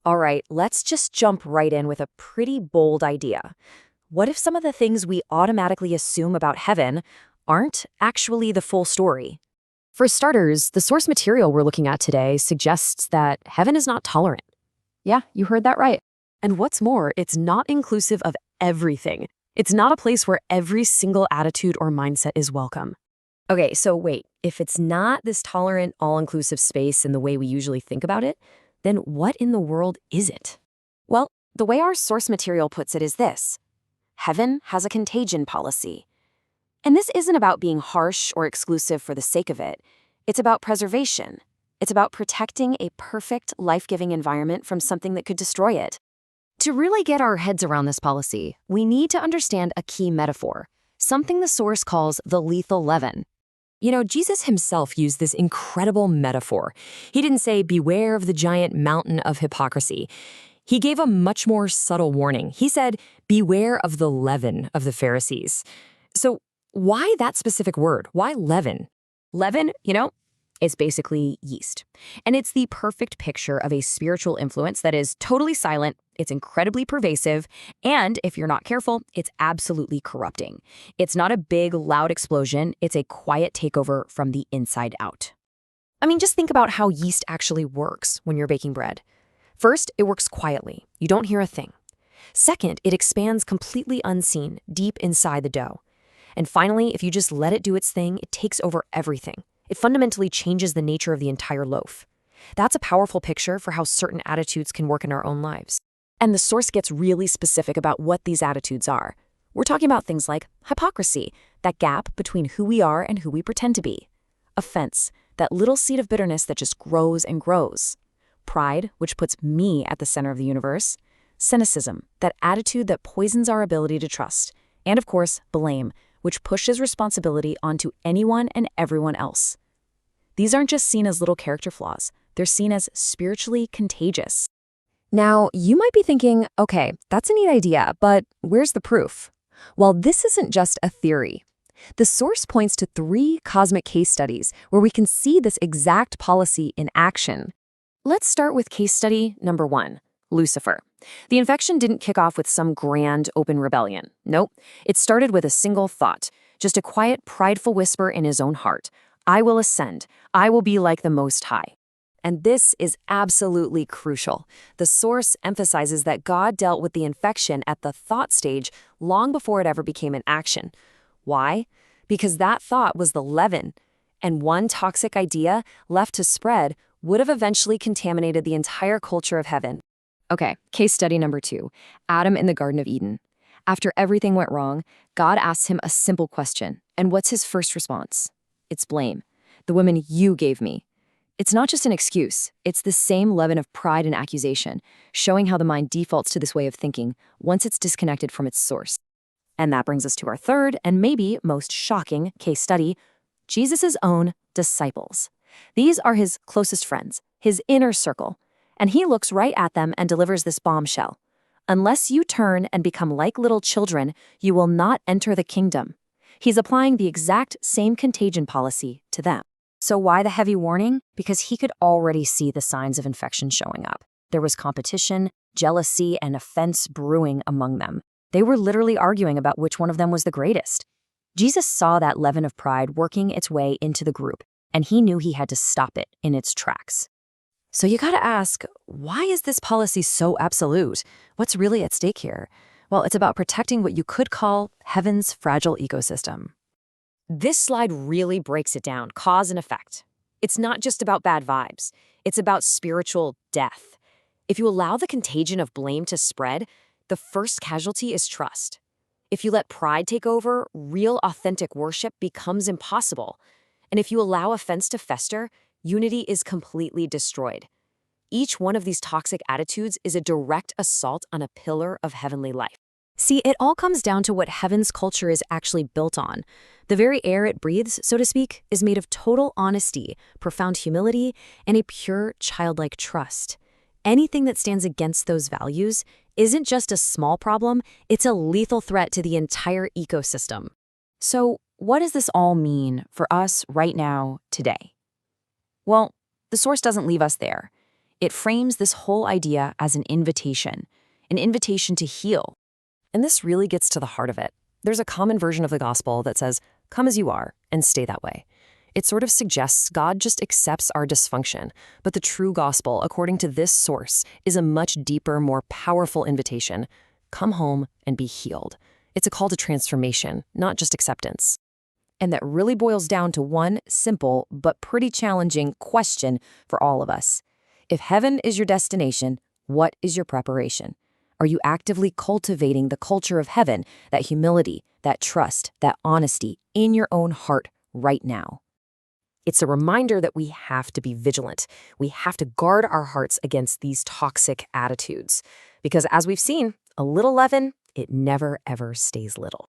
All right, let's just jump right in with a pretty bold idea. What if some of the things we automatically assume about heaven aren't actually the full story? For starters, the source material we're looking at today suggests that heaven is not tolerant. Yeah, you heard that right. And what's more, it's not inclusive of everything. It's not a place where every single attitude or mindset is welcome. Okay, so wait, if it's not this tolerant, all-inclusive space in the way we usually think about it, then what in the world is it? Well, the way our source material puts it is this: heaven has a contagion policy. And this isn't about being harsh or exclusive for the sake of it. It's about preservation. It's about protecting a perfect, life-giving environment from something that could destroy it. To really get our heads around this policy, we need to understand a key metaphor, something the source calls the lethal leaven. Jesus himself used this incredible metaphor. He didn't say, beware of the giant mountain of hypocrisy. He gave a much more subtle warning. He said, beware of the leaven of the Pharisees. So why that specific word? Why leaven? Leaven, is basically yeast. And it's the perfect picture of a spiritual influence that is totally silent, it's incredibly pervasive, and if you're not careful, it's absolutely corrupting. It's not a big, loud explosion, it's a quiet takeover from the inside out. I mean, just think about how yeast actually works when you're baking bread. First, it works quietly. You don't hear a thing. Second, it expands completely unseen, deep inside the dough. And finally, if you just let it do its thing, it takes over everything. It fundamentally changes the nature of the entire loaf. That's a powerful picture for how certain attitudes can work in our own lives. And the source gets really specific about what these attitudes are. We're talking about things like hypocrisy, that gap between who we are and who we pretend to be. Offense, that little seed of bitterness that just grows and grows. Pride, which puts me at the center of the universe. Cynicism, that attitude that poisons our ability to trust. And of course, blame, which pushes responsibility onto anyone and everyone else. These aren't just seen as little character flaws, they're seen as spiritually contagious. Now, you might be thinking, okay, that's a neat idea, but where's the proof? Well, this isn't just a theory. The source points to 3 cosmic case studies where we can see this exact policy in action. Let's start with case study number 1, Lucifer. The infection didn't kick off with some grand, open rebellion. Nope, it started with a single thought, just a quiet, prideful whisper in his own heart. I will ascend. I will be like the Most High. And this is absolutely crucial. The source emphasizes that God dealt with the infection at the thought stage long before it ever became an action. Why? Because that thought was the leaven, and one toxic idea left to spread would have eventually contaminated the entire culture of heaven. Okay, case study number 2, Adam in the Garden of Eden. After everything went wrong, God asks him a simple question, and what's his first response? It's blame. The woman you gave me. It's not just an excuse, it's the same leaven of pride and accusation, showing how the mind defaults to this way of thinking once it's disconnected from its source. And that brings us to our third and maybe most shocking case study, Jesus' own disciples. These are his closest friends, his inner circle, and he looks right at them and delivers this bombshell. Unless you turn and become like little children, you will not enter the kingdom. He's applying the exact same contagion policy to them. So why the heavy warning? Because he could already see the signs of infection showing up. There was competition, jealousy, and offense brewing among them. They were literally arguing about which one of them was the greatest. Jesus saw that leaven of pride working its way into the group, and he knew he had to stop it in its tracks. So you gotta ask, why is this policy so absolute? What's really at stake here? Well, it's about protecting what you could call heaven's fragile ecosystem. This slide really breaks it down, cause and effect. It's not just about bad vibes. It's about spiritual death. If you allow the contagion of blame to spread, the first casualty is trust. If you let pride take over, real authentic worship becomes impossible. And if you allow offense to fester, unity is completely destroyed. Each one of these toxic attitudes is a direct assault on a pillar of heavenly life. See, it all comes down to what heaven's culture is actually built on. The very air it breathes, so to speak, is made of total honesty, profound humility, and a pure, childlike trust. Anything that stands against those values isn't just a small problem, it's a lethal threat to the entire ecosystem. So, what does this all mean for us right now, today? Well, the source doesn't leave us there. It frames this whole idea as an invitation to heal. And this really gets to the heart of it. There's a common version of the gospel that says, come as you are and stay that way. It sort of suggests God just accepts our dysfunction, but the true gospel, according to this source, is a much deeper, more powerful invitation. Come home and be healed. It's a call to transformation, not just acceptance. And that really boils down to one simple but pretty challenging question for all of us. If heaven is your destination, what is your preparation? Are you actively cultivating the culture of heaven, that humility, that trust, that honesty in your own heart right now? It's a reminder that we have to be vigilant. We have to guard our hearts against these toxic attitudes. Because as we've seen, a little leaven, it never ever stays little.